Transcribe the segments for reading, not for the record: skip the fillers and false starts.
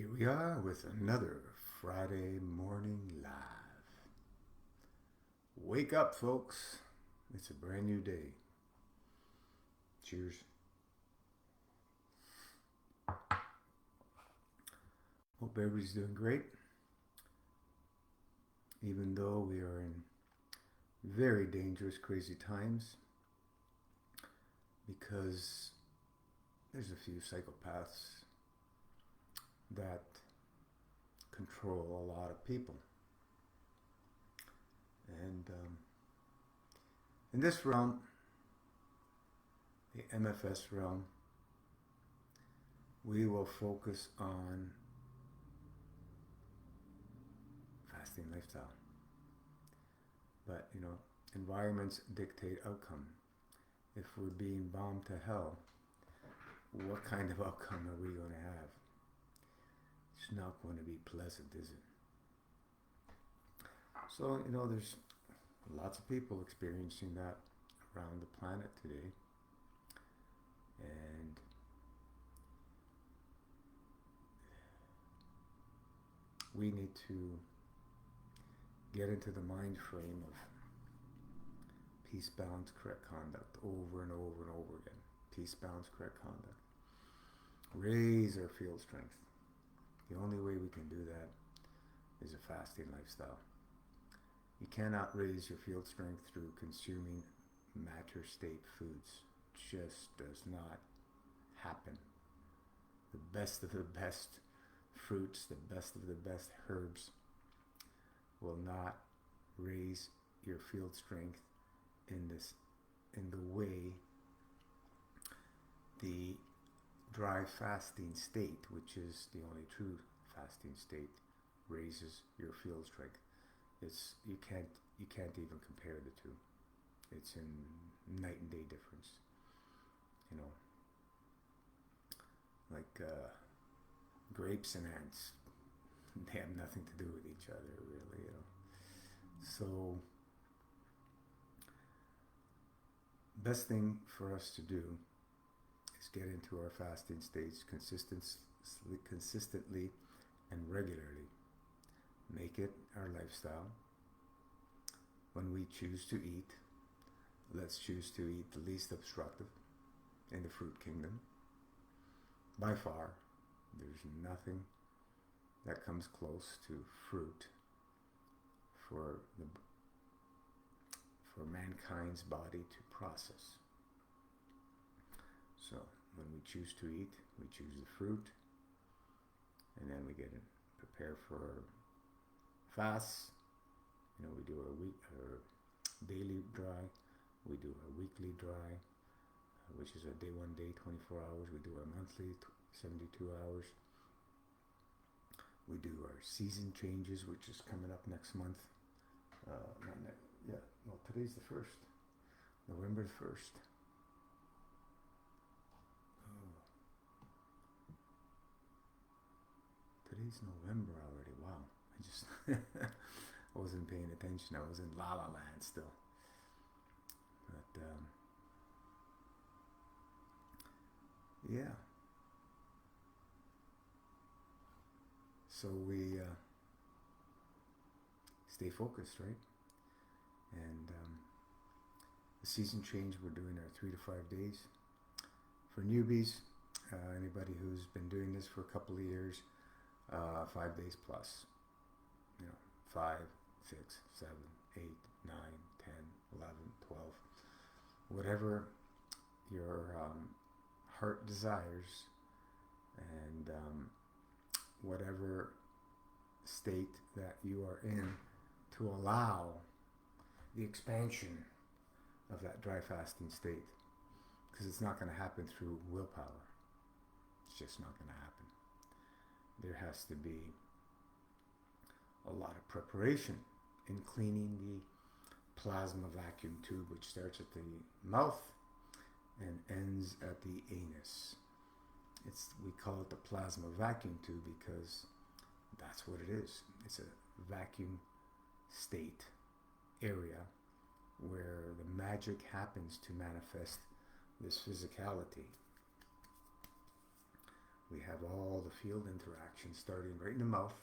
Here we are with another Friday morning live. Wake up, folks. It's a brand new day. Cheers. Hope everybody's doing great. Even though we are in very dangerous, crazy times, because there's a few psychopaths that control a lot of people. And in this realm, the MFS realm, we will focus on fasting lifestyle. But, environments dictate outcome. If we're being bombed to hell, what kind of outcome are we going to have? It's not going to be pleasant, is it? So, there's lots of people experiencing that around the planet today. And we need to get into the mind frame of peace, balance, correct conduct over and over and over again. Peace, balance, correct conduct. Raise our field strength. The only way we can do that is a fasting lifestyle. You cannot raise your field strength through consuming matter state foods. It just does not happen. The best of the best fruits, the best of the best herbs will not raise your field strength in the way the dry fasting state, which is the only true fasting state, raises your field strength. You can't even compare the two. It's in night and day difference. Like grapes and ants, they have nothing to do with each other, really. So, best thing for us to do is get into our fasting states consistently and regularly. Make it our lifestyle. When we choose to eat, let's choose to eat the least obstructive in the fruit kingdom. By far, there's nothing that comes close to fruit for mankind's body to process. So when we choose to eat, we choose the fruit, and then we get it prepared for fasts. We do our daily dry, we do our weekly dry, which is a day 1 day, 24 hours. We do our monthly, 72 hours. We do our season changes, which is coming up next month. Today's the 1st, November 1st. Oh. Today's November already. Wow. I wasn't paying attention. I was in La La Land still. But, yeah. So we stay focused, right? And the season change, we're doing our 3 to 5 days. For newbies, anybody who's been doing this for a couple of years, 5 days plus. 5, 6, 7, 8, 9, 10, 11, 12. Whatever your heart desires, and whatever state that you are in, to allow the expansion of that dry fasting state, because it's not going to happen through willpower. It's just not going to happen. There has to be a lot of preparation in cleaning the plasma vacuum tube, which starts at the mouth and ends at the anus. We call it the plasma vacuum tube because that's what it is. It's a vacuum state area where the magic happens to manifest this physicality. we have all the field interactions starting right in the mouth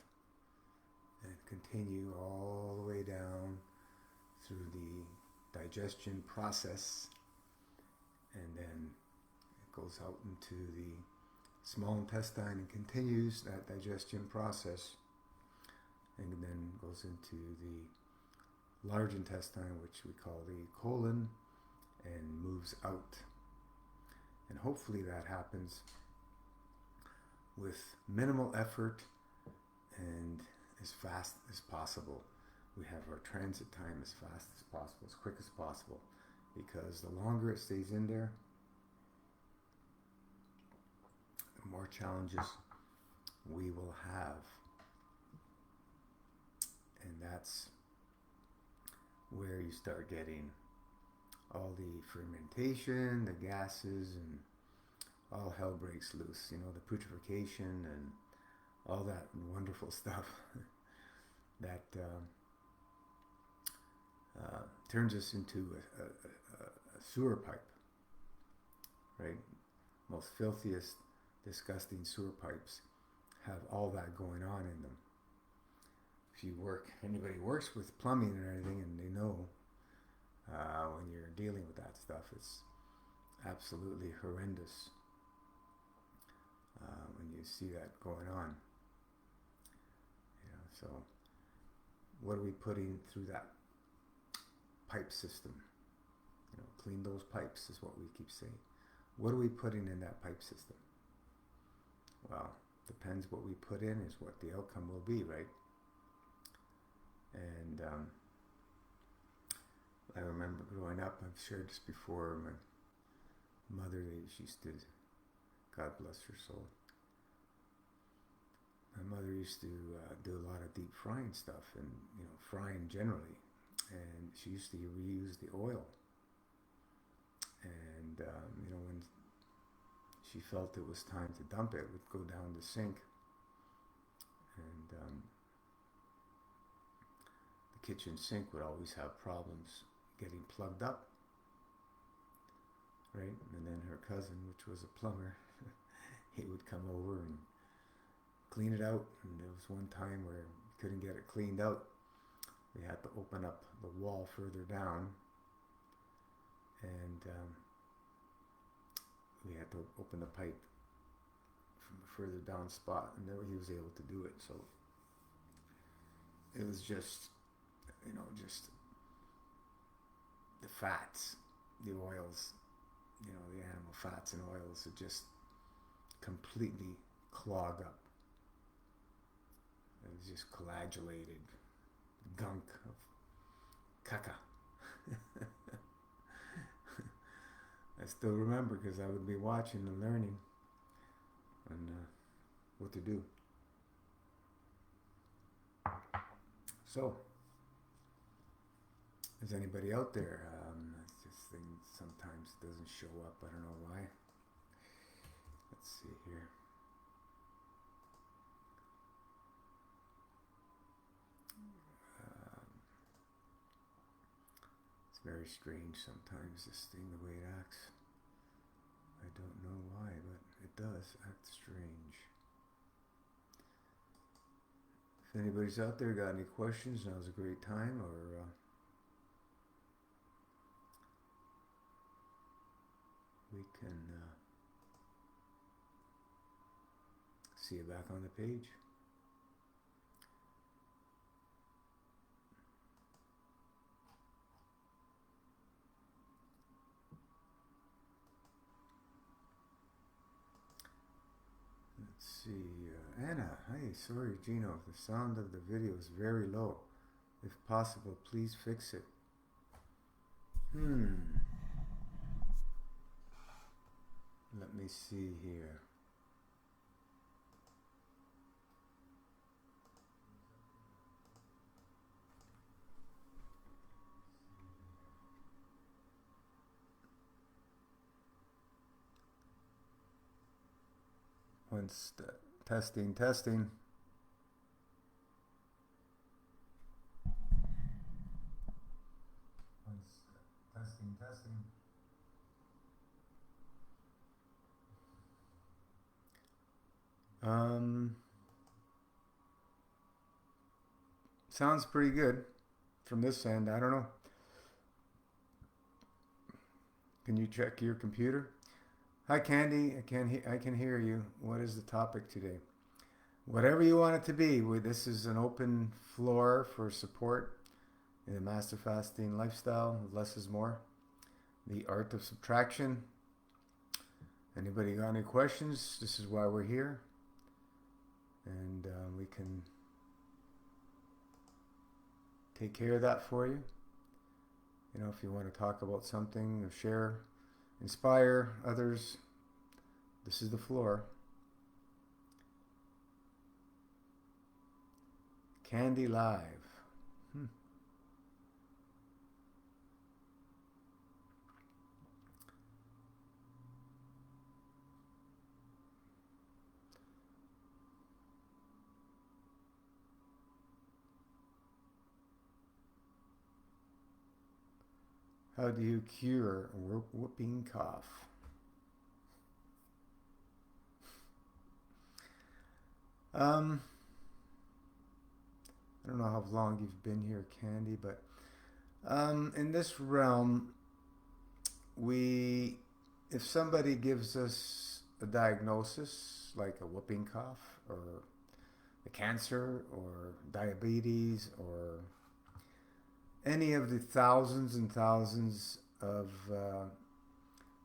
and continue all the way down through the digestion process, and then it goes out into the small intestine and continues that digestion process, and then goes into the large intestine, which we call the colon, and moves out. And hopefully that happens with minimal effort and as fast as possible. We have our transit time as fast as possible, as quick as possible, because the longer it stays in there, the more challenges we will have. And that's where you start getting all the fermentation, the gases, and all hell breaks loose. You know, the putrefaction and all that wonderful stuff that turns us into a sewer pipe, right? Most filthiest, disgusting sewer pipes have all that going on in them. If you anybody works with plumbing or anything, and they know when you're dealing with that stuff, it's absolutely horrendous when you see that going on. You know, so what are we putting through that pipe system? You know, clean those pipes is what we keep saying. What are we putting in that pipe system? Well, depends what we put in is what the outcome will be, right? And I remember growing up, I've shared this before, my mother, she used to, God bless her soul, my mother used to do a lot of deep frying stuff, and, you know, frying generally, and she used to reuse the oil. And, you know, when she felt it was time to dump it, would go down the sink, and the kitchen sink would always have problems getting plugged up, right? And then her cousin, which was a plumber, he would come over and clean it out. And there was one time where we couldn't get it cleaned out. We had to open up the wall further down, and we had to open the pipe from a further down spot, and then he was able to do it. So it was just, you know, just the fats, the oils, you know, the animal fats and oils would just completely clog up. It was just coagulated gunk of caca. I still remember, because I would be watching and learning on what to do. So, is anybody out there? This thing sometimes doesn't show up. I don't know why. Let's see here. It's very strange sometimes, this thing, the way it acts. I don't know why, but it does act strange. If anybody's out there got any questions, now's a great time, or we can see it back on the page. Let's see, Anna, hi, sorry Gino, the sound of the video is very low. If possible, please fix it. Let me see here. Once testing. Testing. Um, Sounds pretty good from this end. I don't know. Can you check your computer? Hi, Candy. I can hear you. What is the topic today? Whatever you want it to be. This is an open floor for support in the master fasting lifestyle. Less is more. The art of subtraction. Anybody got any questions? This is why we're here, and we can take care of that for you. You know, if you want to talk about something or share, inspire others, this is the floor. Candy Live. How do you cure whooping cough? I don't know how long you've been here, Candy, but in this realm, if somebody gives us a diagnosis like a whooping cough or a cancer or diabetes or any of the thousands and thousands of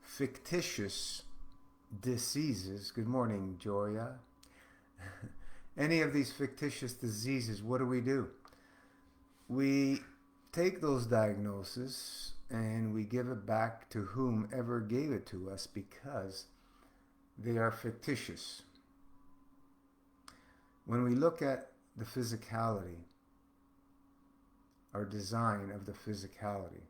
fictitious diseases. Good morning, Joya. Any of these fictitious diseases, what do? We take those diagnoses and we give it back to whomever gave it to us because they are fictitious. When we look at the physicality, our design of the physicality,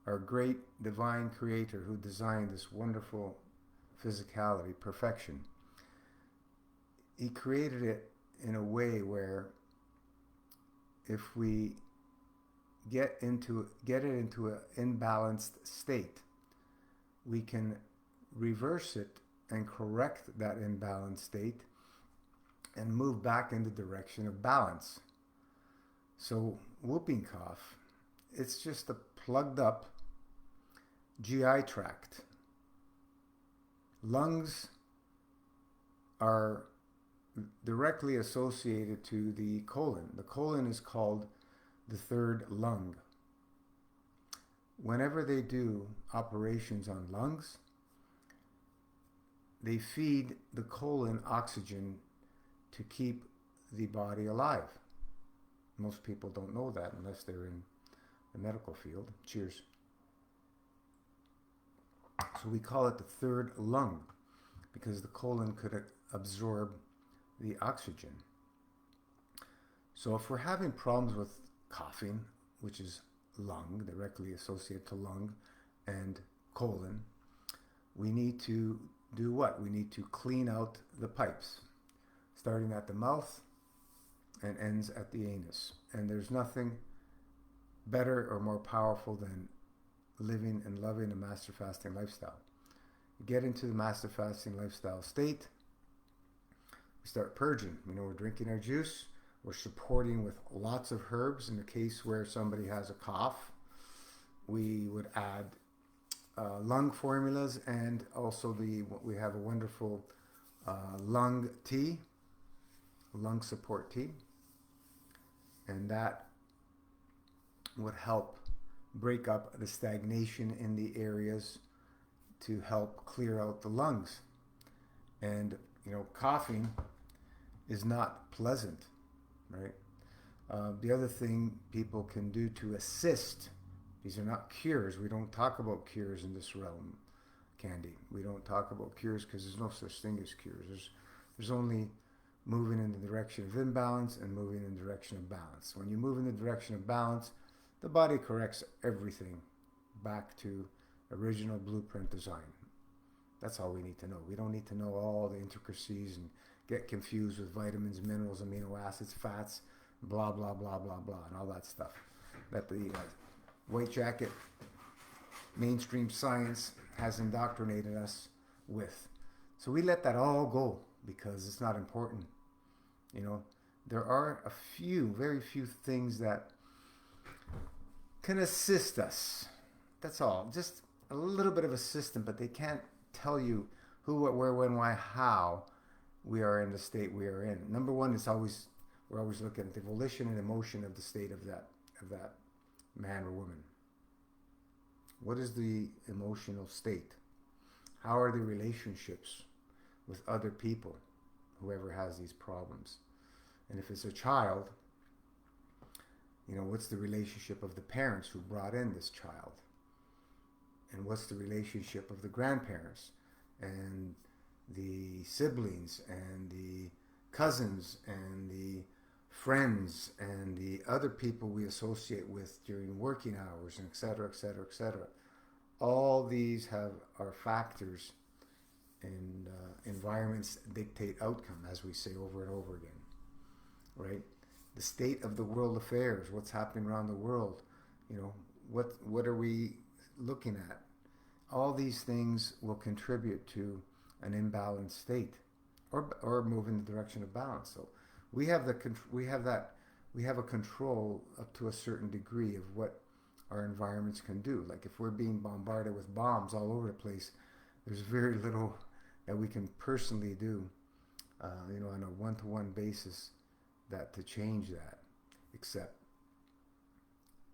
our great divine creator who designed this wonderful physicality, perfection, he created it in a way where if we get it into an imbalanced state, we can reverse it and correct that imbalanced state and move back in the direction of balance. So whooping cough, it's just a plugged up GI tract. Lungs are directly associated to the colon. The colon is called the third lung. Whenever they do operations on lungs, they feed the colon oxygen to keep the body alive. Most people don't know that unless they're in the medical field. Cheers. So we call it the third lung because the colon could absorb the oxygen. So if we're having problems with coughing, which is lung, directly associated to lung and colon, we need to do what? We need to clean out the pipes, starting at the mouth and ends at the anus. And there's nothing better or more powerful than living and loving a master fasting lifestyle. You get into the master fasting lifestyle state, we start purging. We're drinking our juice. We're supporting with lots of herbs. In the case where somebody has a cough, we would add lung formulas, and also we have a wonderful lung tea, lung support tea, and that would help break up the stagnation in the areas to help clear out the lungs. And coughing is not pleasant, right? The other thing people can do to assist, these are not cures. We don't talk about cures in this realm, Candy. We don't talk about cures because there's no such thing as cures. There's only moving in the direction of imbalance and moving in the direction of balance. When you move in the direction of balance, the body corrects everything back to original blueprint design. That's all we need to know. We don't need to know all the intricacies and get confused with vitamins, minerals, amino acids, fats, blah, blah, blah, blah, blah, and all that stuff that the white jacket mainstream science has indoctrinated us with. So we let that all go because it's not important. You know, there are a few, very few things that can assist us. That's all. Just a little bit of a system, but they can't tell you who, what, where, when, why, how we are in the state we are in. Number one is always we're always looking at the volition and emotion of the state of that man or woman. What is the emotional state? How are the relationships with other people, whoever has these problems? And if it's a child, you know, what's the relationship of the parents who brought in this child? And what's the relationship of the grandparents and the siblings and the cousins and the friends and the other people we associate with during working hours, and et cetera, et cetera, et cetera. All these are factors, and environments dictate outcome, as we say over and over again, right? The state of the world affairs, what's happening around the world, you know, what are we looking at? All these things will contribute to an imbalanced state, or move in the direction of balance. So we have a control up to a certain degree of what our environments can do. Like if we're being bombarded with bombs all over the place, there's very little that we can personally do, you know, on a one-to-one basis to change that, except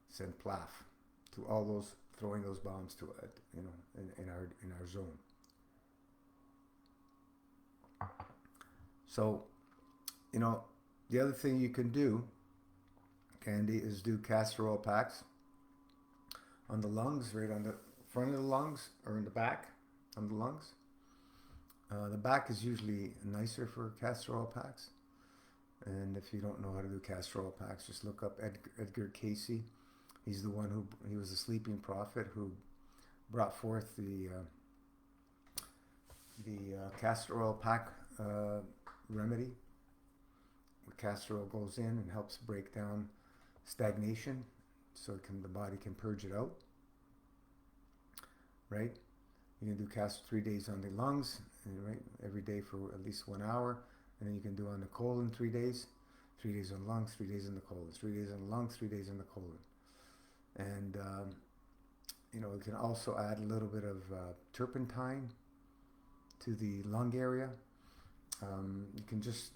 send plaf to all those throwing those bombs to it, you know, in our zone. So, you know, the other thing you can do, Candy, is do castor oil packs on the lungs, right on the front of the lungs or in the back on the lungs. The back is usually nicer for castor oil packs. And if you don't know how to do castor oil packs, just look up Edgar Casey. He's the one he was a sleeping prophet who brought forth the castor oil pack remedy. Where castor oil goes in and helps break down stagnation, so the body can purge it out. Right? You can do castor 3 days on the lungs, right? Every day for at least 1 hour. And then you can do on the colon 3 days. 3 days on lungs, 3 days in the colon. 3 days on lungs, 3 days in the colon. And, you know, you can also add a little bit of turpentine to the lung area. You can just,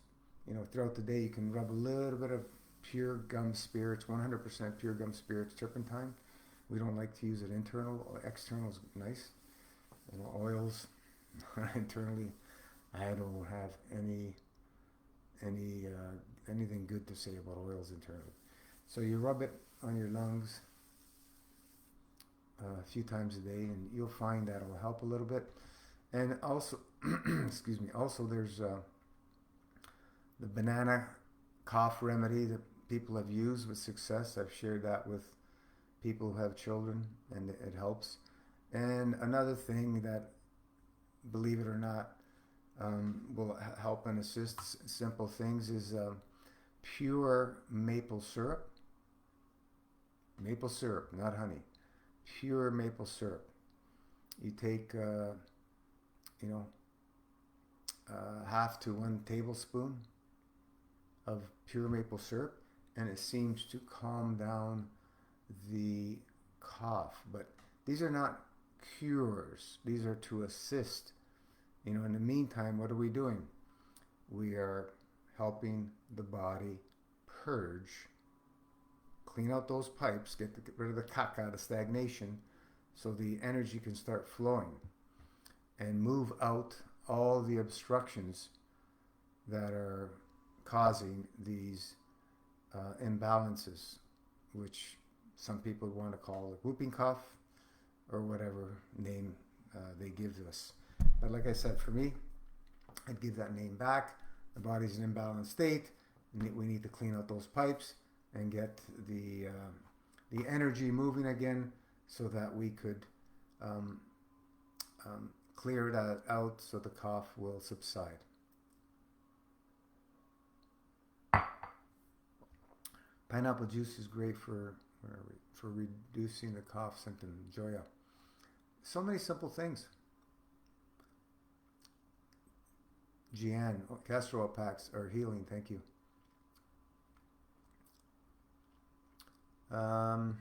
you know, throughout the day, you can rub a little bit of pure gum spirits, 100% pure gum spirits, turpentine. We don't like to use it internal. External is nice. You know, oils internally, I don't have anything good to say about oils internally. So you rub it on your lungs a few times a day, and you'll find that will help a little bit. And also, excuse me. Also, there's the banana cough remedy that people have used with success. I've shared that with people who have children, and it helps. And another thing that, believe it or not, will help and assist simple things is pure maple syrup. Maple syrup, not honey. Pure maple syrup. You take, you know, half to 1 tablespoon of pure maple syrup, and it seems to calm down the cough. But these are not cures. These are to assist. You know, in the meantime, what are we doing? We are helping the body purge, clean out those pipes, get rid of the caca, the stagnation, so the energy can start flowing and move out all the obstructions that are causing these imbalances, which some people want to call a whooping cough or whatever name they give us. But like I said, for me, I'd give that name back. The body's in an imbalanced state. We need to clean out those pipes and get the energy moving again, so that we could clear that out, so the cough will subside. Pineapple juice is great for reducing the cough symptom. Joya. So many simple things. Jian, castor oil packs are healing. Thank you. Anna,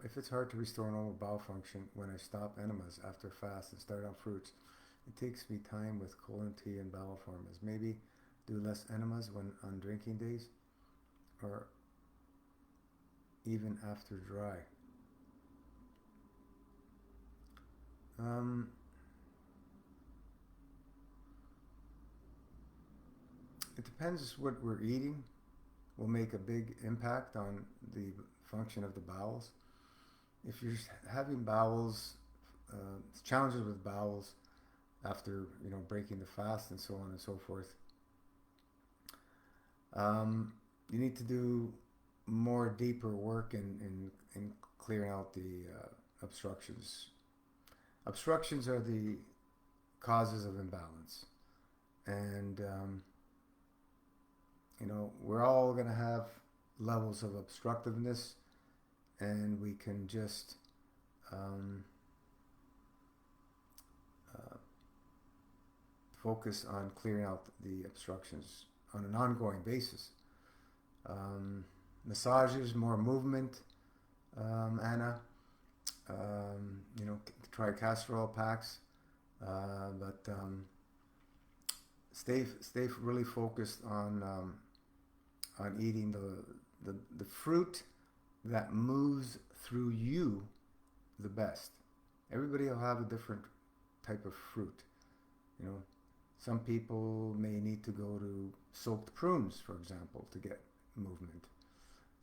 if it's hard to restore normal bowel function when I stop enemas after fast and start on fruits, it takes me time with colon tea and bowel formulas. Maybe do less enemas when on drinking days, or even after dry. It depends what we're eating. Will make a big impact on the function of the bowels. If you're having bowels, challenges with bowels after breaking the fast and so on and so forth, you need to do more deeper work in clearing out the obstructions. Obstructions are the causes of imbalance, and we're all going to have levels of obstructiveness, and we can just focus on clearing out the obstructions on an ongoing basis. Massages, more movement, Anna. Try castor oil packs, but stay really focused on eating the fruit that moves through you the best. Everybody will have a different type of fruit. Some people may need to go to soaked prunes, for example, to get movement.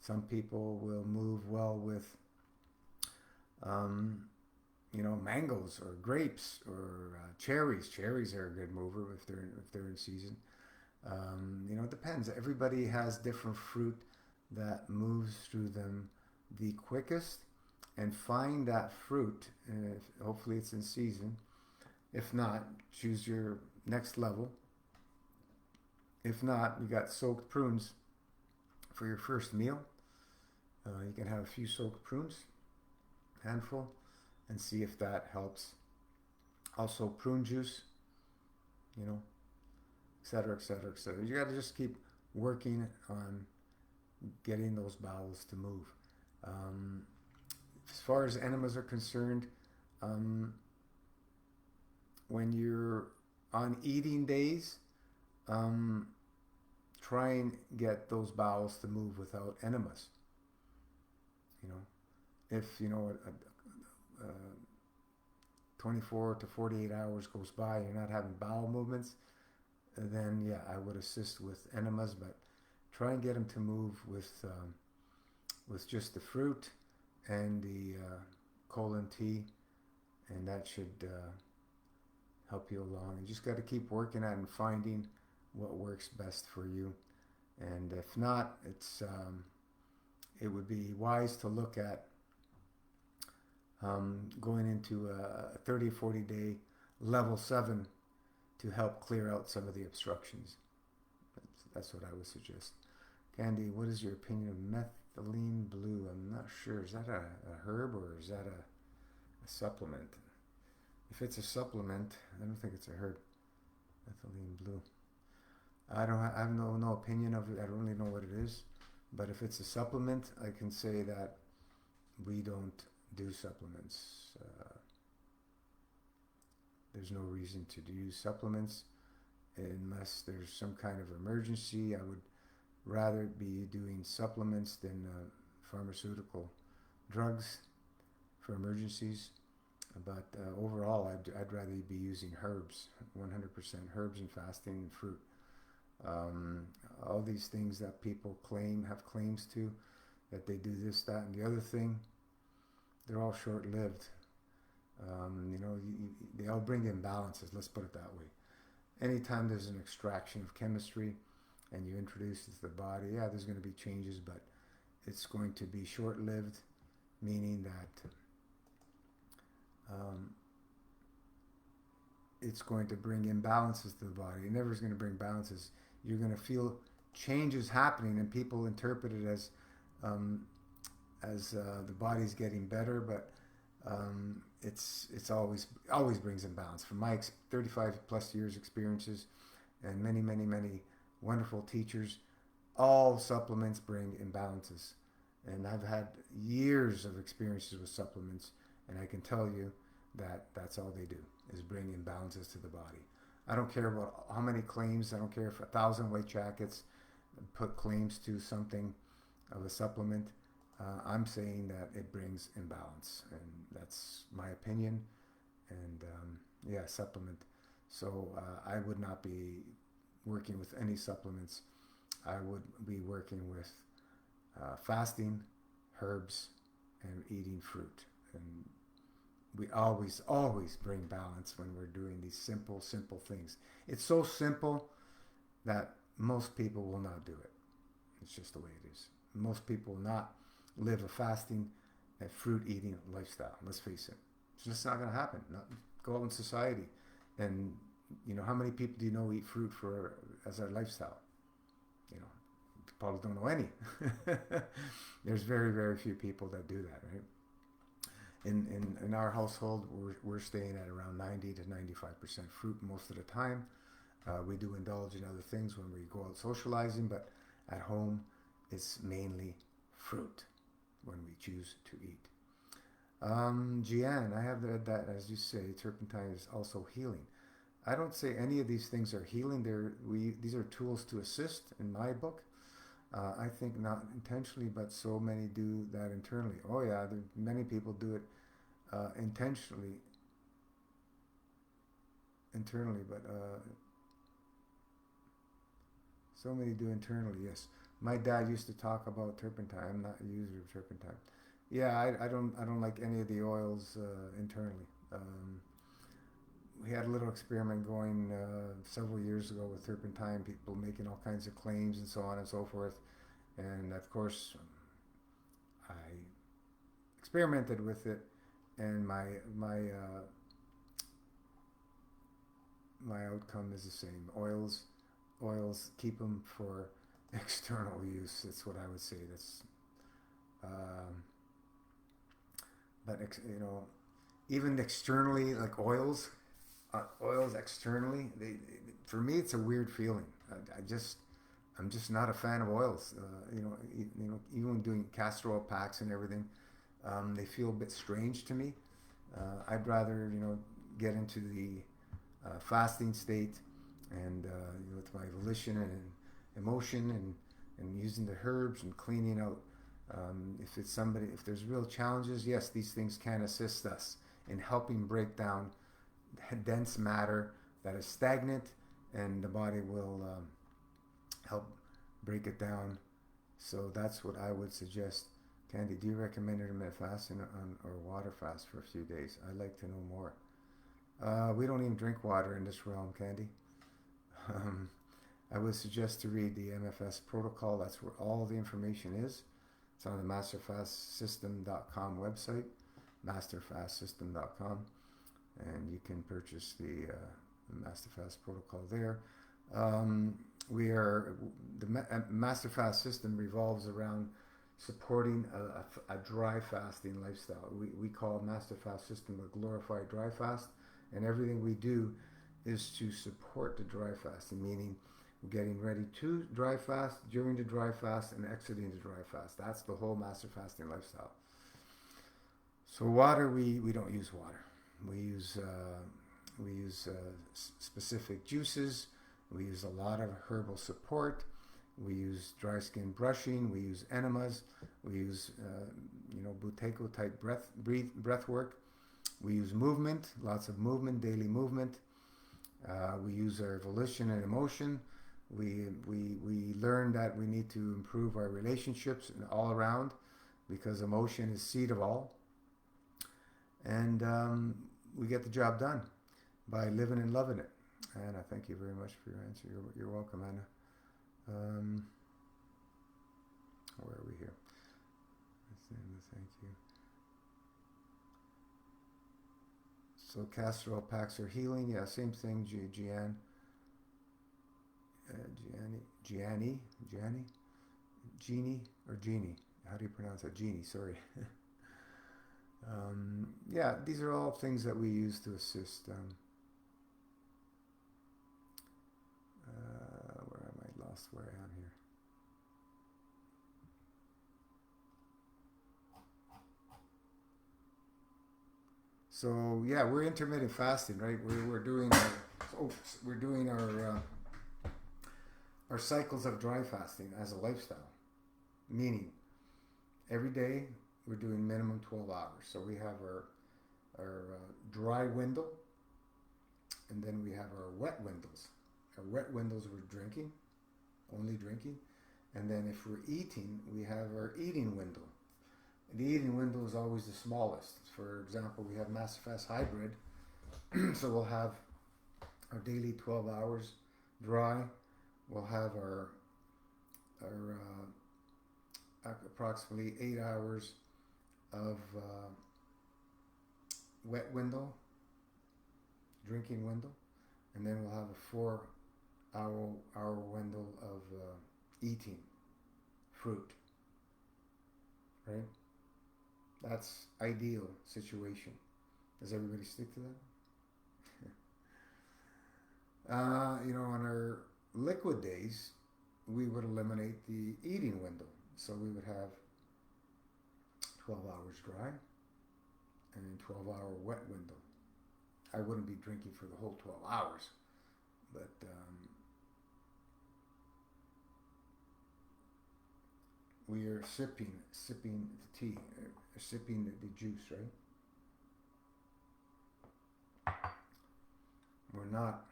Some people will move well with mangoes or grapes or cherries. Cherries are a good mover if they're in season. It depends. Everybody has different fruit that moves through them the quickest, and find that fruit. Hopefully it's in season. If not, choose your next level. If not, you got soaked prunes for your first meal. You can have a few soaked prunes, handful, and see if that helps. Also prune juice, etc., etc., etc. You got to just keep working on getting those bowels to move. As far as enemas are concerned, when you're on eating days, try and get those bowels to move without enemas. If 24 to 48 hours goes by and you're not having bowel movements, then yeah, I would assist with enemas, but try and get them to move with just the fruit and the colon tea, and that should help you along. You just got to keep working at and finding what works best for you. And if not, it would be wise to look at going into a 30 or 40 day level 7 to help clear out some of the obstructions. That's what I would suggest. Candy, what is your opinion of methylene blue? I'm not sure. Is that a herb or is that a supplement? If it's a supplement, I don't think it's a herb. Methylene blue. I have no opinion of it. I don't really know what it is. But if it's a supplement, I can say that we don't do supplements. There's no reason to use supplements unless there's some kind of emergency. I would rather be doing supplements than pharmaceutical drugs for emergencies. But overall, I'd rather be using herbs, 100% herbs and fasting and fruit. All these things that people have claims to, that they do this, that, and the other thing, they're all short-lived. They all bring imbalances, let's put it that way. Anytime there's an extraction of chemistry and you introduce it to the body, yeah, there's going to be changes, but it's going to be short-lived, meaning that it's going to bring imbalances to the body. It never is going to bring balances. You're going to feel changes happening, and people interpret it as the body's getting better, but It's always brings imbalance. From my 35 plus years experiences and many wonderful teachers, all supplements bring imbalances. And I've had years of experiences with supplements, and I can tell you that that's all they do is bring imbalances to the body. I don't care about how many claims. I don't care if 1,000 white jackets put claims to something of a supplement. I'm saying that it brings imbalance, and that's my opinion. And yeah, supplement. So I would not be working with any supplements. I would be working with fasting, herbs, and eating fruit. And we always bring balance when we're doing these simple things. It's so simple that most people will not do it. It's just the way it is. Most people will not live a fasting and fruit eating lifestyle. Let's face it. It's just not going to happen. Go out in society, and how many people do you know eat fruit as their lifestyle? You probably don't know any. There's very few people that do that, right? In our household, we're staying at around 90 to 95% fruit most of the time. We do indulge in other things when we go out socializing, but at home, it's mainly fruit when we choose to eat. Gian, I have read that, as you say, turpentine is also healing. I don't say any of these things are healing. These are tools to assist in my book. I think not intentionally, but so many do that internally. Oh yeah, many people do it intentionally, but so many do internally. Yes, my dad used to talk about turpentine. I'm not a user of turpentine. Yeah, I don't like any of the oils internally. We had a little experiment going several years ago with turpentine, people making all kinds of claims and so on and so forth. And of course, I experimented with it, and my outcome is the same. Oils keep them for external use. That's what I would say. That's but even externally, like oils externally, for me it's a weird feeling. I'm just not a fan of oils. Even doing castor oil packs and everything, they feel a bit strange to me. I'd rather get into the fasting state and with my volition and emotion and using the herbs and cleaning out. If there's real challenges, yes, these things can assist us in helping break down dense matter that is stagnant, and the body will help break it down. So that's what I would suggest. Candy, do you recommend intermittent fasting or water fast for a few days? I'd like to know more. We don't even drink water in this realm, Candy. I would suggest to read the MFS protocol. That's where all the information is. It's on the masterfastsystem.com website, masterfastsystem.com, and you can purchase the MasterFast protocol there. The MasterFast system revolves around supporting a dry fasting lifestyle. We call MasterFast system a glorified dry fast, and everything we do is to support the dry fasting, meaning getting ready to dry fast, during the dry fast, and exiting the dry fast. That's the whole master fasting lifestyle. So water, we don't use water. We use specific juices. We use a lot of herbal support. We use dry skin brushing. We use enemas. We use Buteyko type breath work. We use movement, lots of movement, daily movement. We use our volition and emotion. We learn that we need to improve our relationships all around, because emotion is seed of all. And we get the job done by living and loving it. And I thank you very much for your answer. You're welcome, Anna. Where are we here? Thank you. So castor oil packs are healing. Yeah, same thing, Gianni. Jeannie. How do you pronounce that? Jeannie, sorry. Yeah, these are all things that we use to assist. Where am I? Lost where I am here. So yeah, we're intermittent fasting, right? We're doing we're doing our cycles of dry fasting as a lifestyle. Meaning, every day we're doing minimum 12 hours. So we have our dry window, and then we have our wet windows. Our wet windows we're drinking, only drinking, and then if we're eating, we have our eating window. The eating window is always the smallest. For example, we have Masterfast Hybrid, so we'll have our daily 12 hours dry. We'll have our approximately 8 hours of wet window, drinking window, and then we'll have a 4 hour window of eating fruit. Right? That's ideal situation. Does everybody stick to that? On our liquid days, we would eliminate the eating window. So we would have 12 hours dry and 12-hour wet window. I wouldn't be drinking for the whole 12 hours, but we are sipping the tea, sipping the juice, right? We're not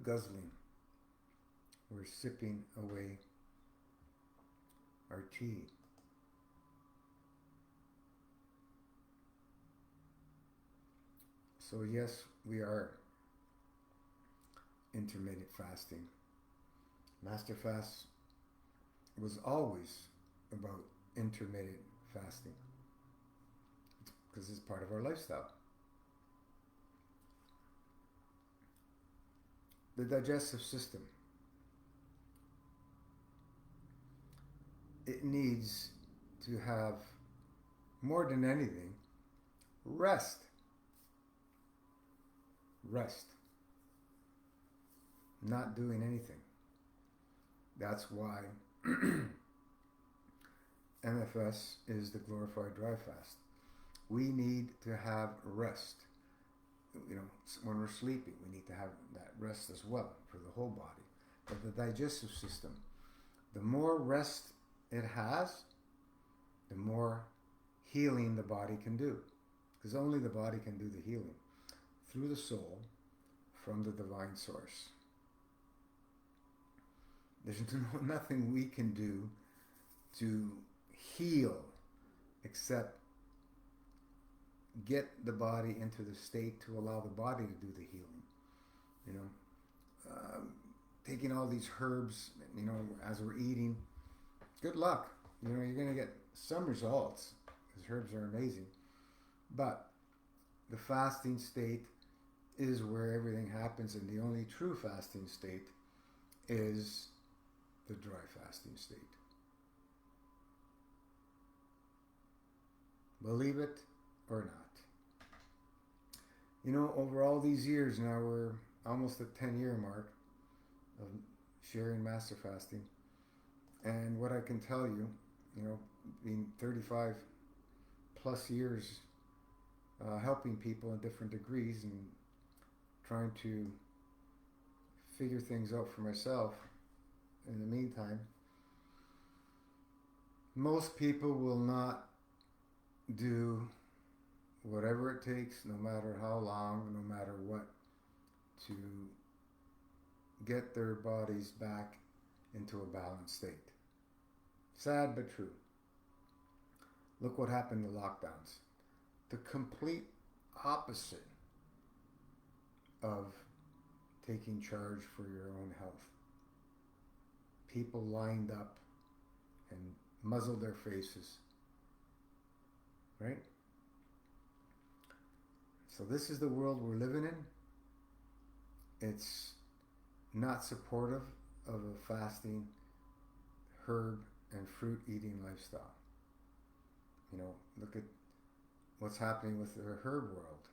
guzzling. We're sipping away our tea. So yes, we are intermittent fasting. Master Fast was always about intermittent fasting because it's part of our lifestyle. The digestive system, it needs to have, more than anything, rest. Rest. Not doing anything. That's why MFS is the glorified dry fast. We need to have rest. When we're sleeping, we need to have that rest as well for the whole body. But the digestive system, the more rest it has, the more healing the body can do. Because only the body can do the healing through the soul from the divine source. There's nothing we can do to heal except get the body into the state to allow the body to do the healing. Taking all these herbs, as we're eating, good luck. You're going to get some results because herbs are amazing. But the fasting state is where everything happens, and the only true fasting state is the dry fasting state. Believe it or not. Over all these years now, we're almost at 10-year mark of sharing master fasting. And what I can tell you, being 35 plus years helping people in different degrees and trying to figure things out for myself in the meantime, most people will not do whatever it takes, no matter how long, no matter what, to get their bodies back into a balanced state. Sad but true. Look what happened to lockdowns. The complete opposite of taking charge for your own health. People lined up and muzzled their faces. Right? So this is the world we're living in. It's not supportive of a fasting, herb, and fruit eating lifestyle. Look at what's happening with the herb world.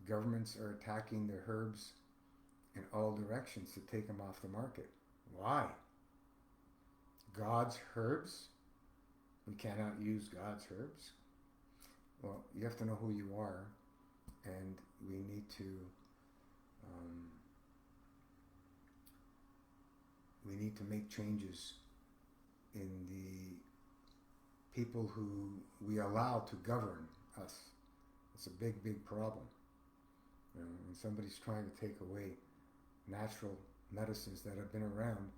Governments are attacking the herbs in all directions to take them off the market. Why? God's herbs? We cannot use God's herbs? Well, you have to know who you are, and we need to make changes in the people who we allow to govern us. It's a big, big problem. When somebody's trying to take away natural medicines that have been around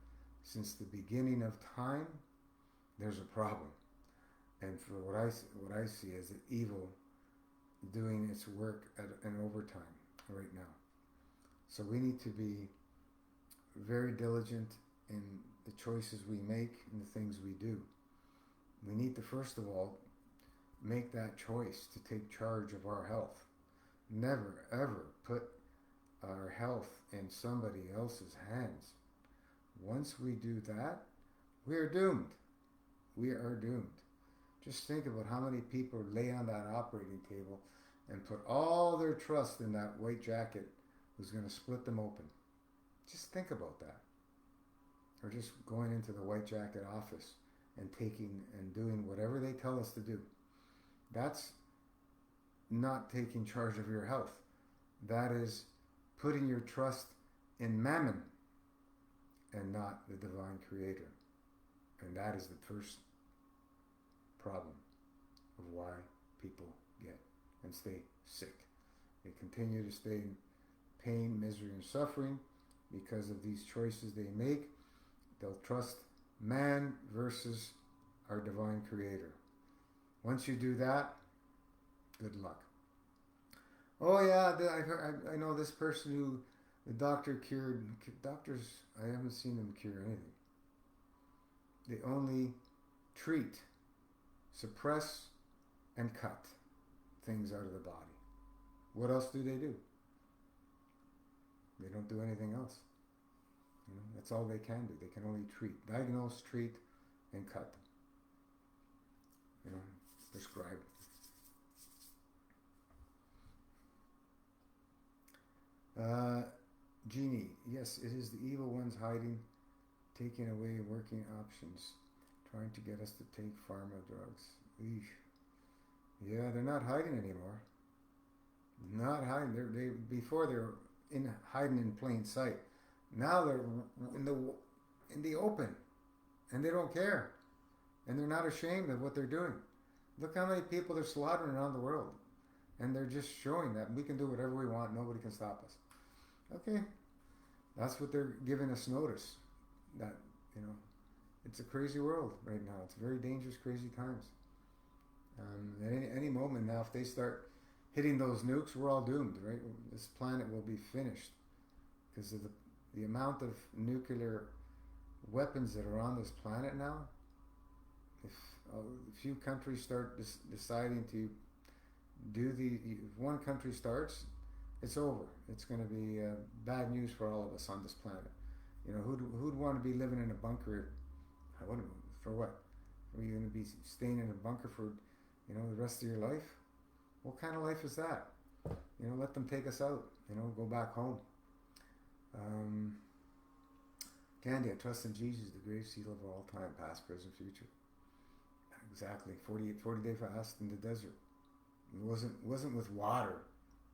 since the beginning of time, there's a problem. And for what I see as the evil doing its work at an overtime right now. So we need to be very diligent in the choices we make and the things we do. We need to first of all make that choice to take charge of our health. Never ever put our health in somebody else's hands. Once we do that, we are doomed. We are doomed. Just think about how many people lay on that operating table and put all their trust in that white jacket who's going to split them open. Just think about that. Or just going into the white jacket office and taking and doing whatever they tell us to do. That's not taking charge of your health. That is putting your trust in mammon and not the divine creator. And that is the first problem of why people get and stay sick. They continue to stay in pain, misery, and suffering because of these choices they make. They'll trust man versus our divine creator. Once you do that, good luck. Oh yeah, I know this person who the doctor cured. Doctors, I haven't seen them cure anything. They only treat, suppress, and cut things out of the body. What else do? They don't do anything else. That's all they can do. They can only treat, diagnose, treat, and cut. Prescribe. Genie, yes, it is the evil ones hiding, taking away working options, trying to get us to take pharma drugs. Eesh. Yeah, they're not hiding anymore. Not hiding. Before they were hiding in plain sight. Now they're in the open, and they don't care, and they're not ashamed of what they're doing. Look how many people they're slaughtering around the world, and they're just showing that we can do whatever we want. Nobody can stop us. Okay, that's what they're giving us notice. That it's a crazy world right now. It's very dangerous, crazy times. At any moment now, if they start hitting those nukes, we're all doomed. Right? This planet will be finished because of the amount of nuclear weapons that are on this planet now. If a few countries start deciding to if one country starts, it's over. It's going to be bad news for all of us on this planet. Who'd want to be living in a bunker? For what? Are you going to be staying in a bunker for the rest of your life? What kind of life is that? Let them take us out. Go back home. Candy, I trust in Jesus, the great seal of all time, past, present, future. Exactly. 40-day fast in the desert. It wasn't with water.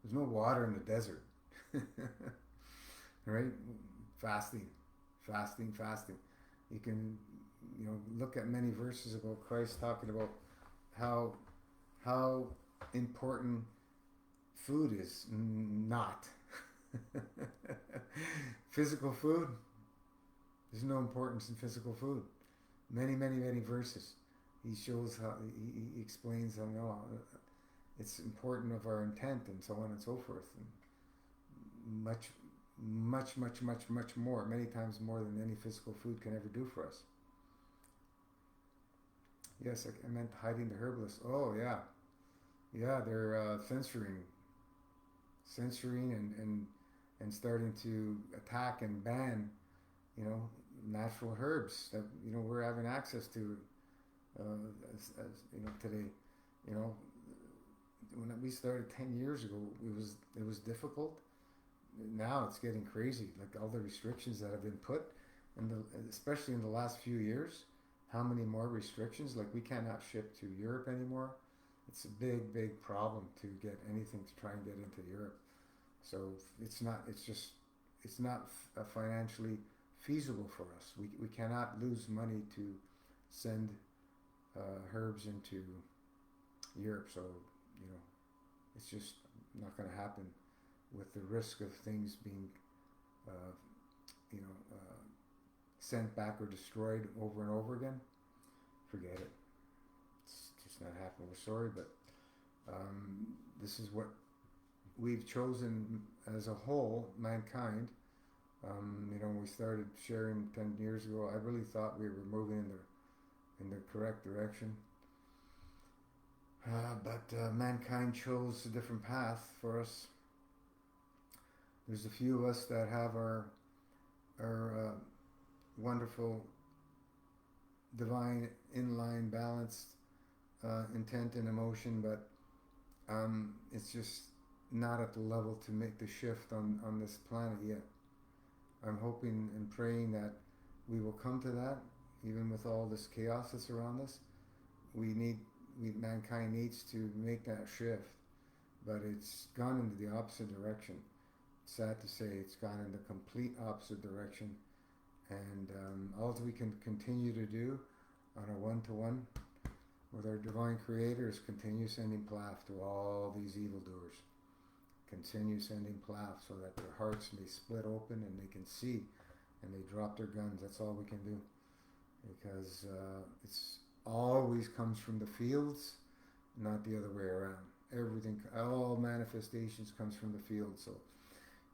There's no water in the desert. Right? Fasting. You can look at many verses about Christ talking about how important food is. Not. Physical food, there's no importance in physical food. Many verses. He shows how, he explains how it's important of our intent and so on and so forth. And much more, many times more than any physical food can ever do for us. Yes, I meant hiding the herbalists. Oh yeah. Yeah, they're censoring and starting to attack and ban, natural herbs that we're having access to as today. You know, when we started 10 years ago, it was difficult. Now it's getting crazy. Like all the restrictions that have been put, especially in the last few years, how many more restrictions? Like we cannot ship to Europe anymore. It's a big problem to get anything to try and get into Europe. So it's not. It's not financially feasible for us. We cannot lose money to send herbs into Europe. So it's just not going to happen with the risk of things being uh, you know uh, sent back or destroyed over and over again. Forget it. It's just not happening. We're sorry, but this is what we've chosen as a whole, mankind. When we started sharing 10 years ago, I really thought we were moving in the correct direction. But mankind chose a different path for us. There's a few of us that have our wonderful, divine, inline, balanced intent and emotion, but it's just not at the level to make the shift on this planet yet. I'm hoping and praying that we will come to that, even with all this chaos that's around us. Mankind needs to make that shift, but it's gone into the opposite direction. Sad to say, it's gone in the complete opposite direction, and all we can continue to do on a one-to-one with our divine creator is continue sending plaf to all these evildoers. Continue sending plaf so that their hearts may split open and they can see and they drop their guns. That's all we can do, because it's always comes from the fields, not the other way around. Everything, all manifestations comes from the field. So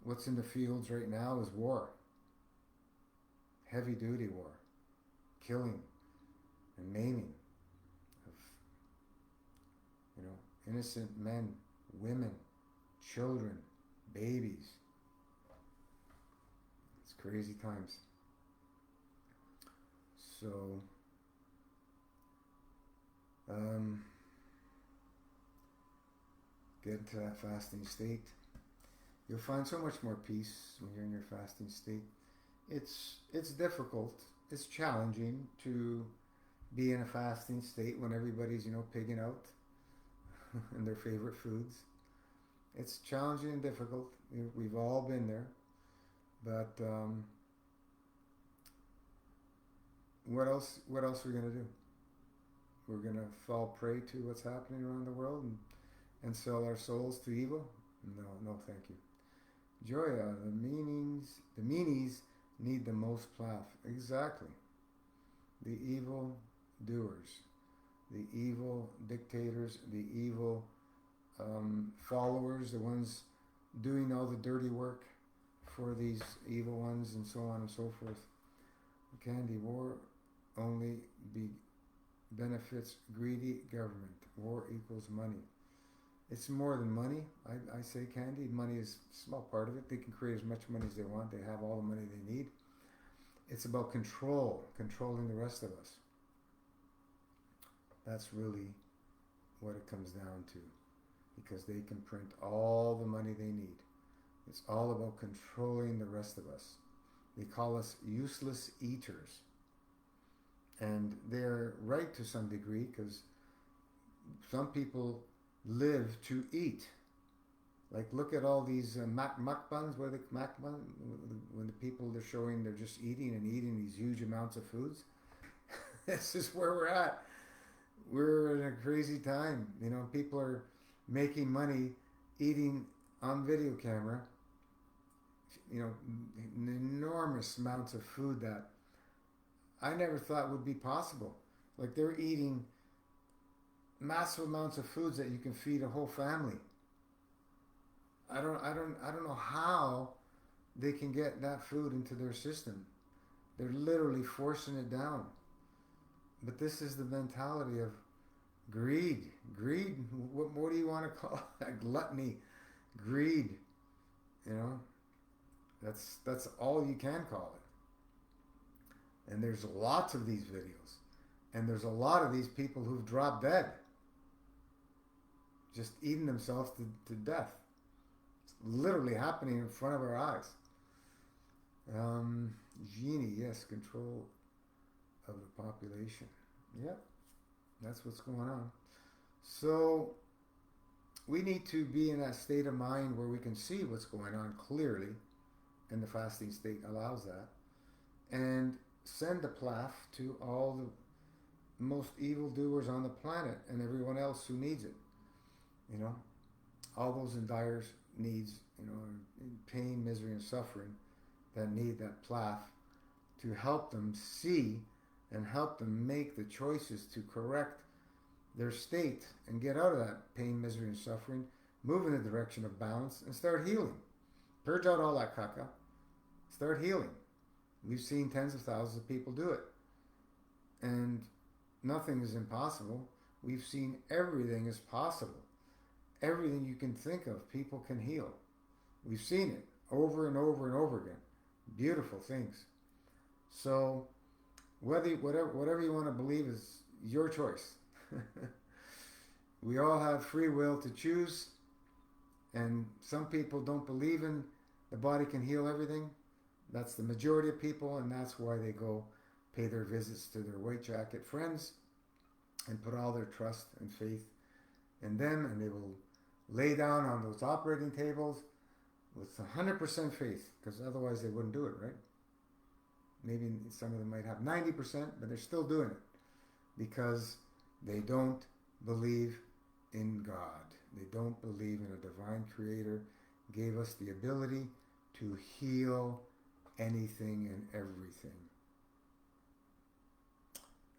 what's in the fields right now is war. Heavy duty war. Killing and maiming of innocent men, women, children, babies. It's crazy times. So get into that fasting state. You'll find so much more peace when you're in your fasting state. It's difficult. It's challenging to be in a fasting state when everybody's pigging out in their favorite foods. It's challenging and difficult. We've all been there, but what else are we gonna do? We're gonna fall prey to what's happening around the world and sell our souls to evil? No, thank you. Joya, the meanies need the most plaf. Exactly. The evil doers, the evil dictators, the evil followers, the ones doing all the dirty work for these evil ones, and so on and so forth. Candy, war only benefits greedy government. War equals money. It's more than money. I say, Candy, money is a small part of it. They can create as much money as they want. They have all the money they need. It's about controlling the rest of us. That's really what it comes down to, because they can print all the money they need. It's all about controlling the rest of us. They call us useless eaters. And they're right to some degree, because some people live to eat. Like, look at all these mukbangs, what are they, mukbang? When the people they're showing, they're just eating and eating these huge amounts of foods. This is where we're at. We're in a crazy time. People are making money eating on video camera. Enormous amounts of food that I never thought would be possible. Like, they're eating massive amounts of foods that you can feed a whole family. I don't know how they can get that food into their system. They're literally forcing it down. But this is the mentality of greed. What do you want to call it? Gluttony, greed. That's all you can call it. And there's lots of these videos. And there's a lot of these people who've dropped dead, just eating themselves to death. It's literally happening in front of our eyes. Genie, yes, control of the population. Yep, that's what's going on. So we need to be in that state of mind where we can see what's going on clearly, and the fasting state allows that. And send a plaf to all the most evil doers on the planet and everyone else who needs it. You know, all those in dire needs, you know, in pain, misery, and suffering that need that plaf to help them see and help them make the choices to correct their state and get out of that pain, misery, and suffering, move in the direction of balance, and start healing. Purge out all that caca. Start healing. We've seen tens of thousands of people do it. And nothing is impossible. We've seen everything is possible. Everything you can think of, people can heal. We've seen it over and over and over again. Beautiful things. So whatever you want to believe is your choice. We all have free will to choose, and some people don't believe in the body can heal everything. That's the majority of people, and that's why they go pay their visits to their white jacket friends and put all their trust and faith in them, and they will lay down on those operating tables with 100% faith, because otherwise they wouldn't do it, right? Maybe some of them might have 90%, but they're still doing it because they don't believe in God. They don't believe in a divine creator gave us the ability to heal anything and everything.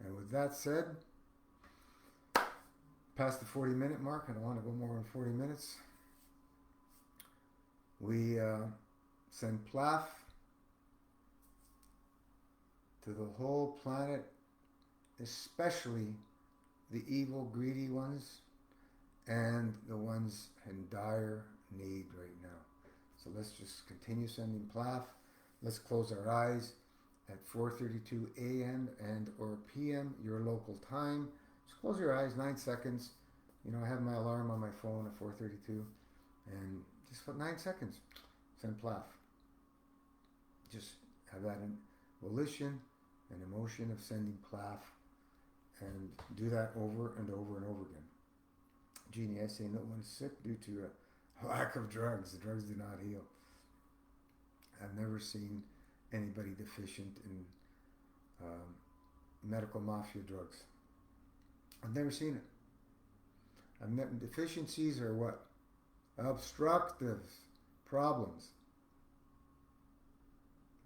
And with that said, past the 40-minute mark, I don't want to go more than 40 minutes. We send plaf to the whole planet, especially the evil, greedy ones and the ones in dire need right now. So let's just continue sending plaf. Let's close our eyes at 4:32 a.m. and or p.m. your local time. Just close your eyes, 9 seconds. You know, I have my alarm on my phone at 4:32, and just for 9 seconds, send plaf. Just have that in volition and emotion of sending plaf, and do that over and over and over again. Genie, I say no one is sick due to a lack of drugs. The drugs do not heal. I've never seen anybody deficient in medical mafia drugs. I've never seen it. Deficiencies are what? Obstructive problems.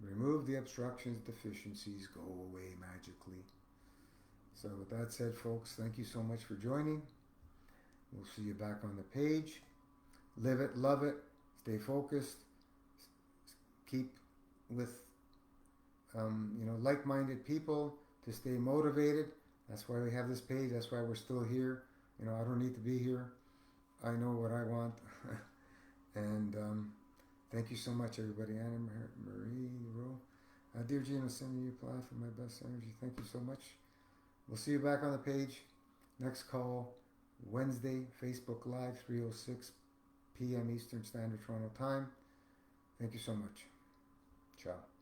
Remove the obstructions, deficiencies, go away magically. So with that said, folks, thank you so much for joining. We'll see you back on the page. Live it, love it, stay focused, keep with like-minded people to stay motivated. That's why we have this page. That's why we're still here. You know, I don't need to be here. I know what I want. And thank you so much, everybody. Anna Marie Rowe. Dear Gina, sending you a plaf for my best energy. Thank you so much. We'll see you back on the page. Next call, Wednesday, Facebook Live, 3:06 p.m. Eastern Standard Toronto Time. Thank you so much. Ciao.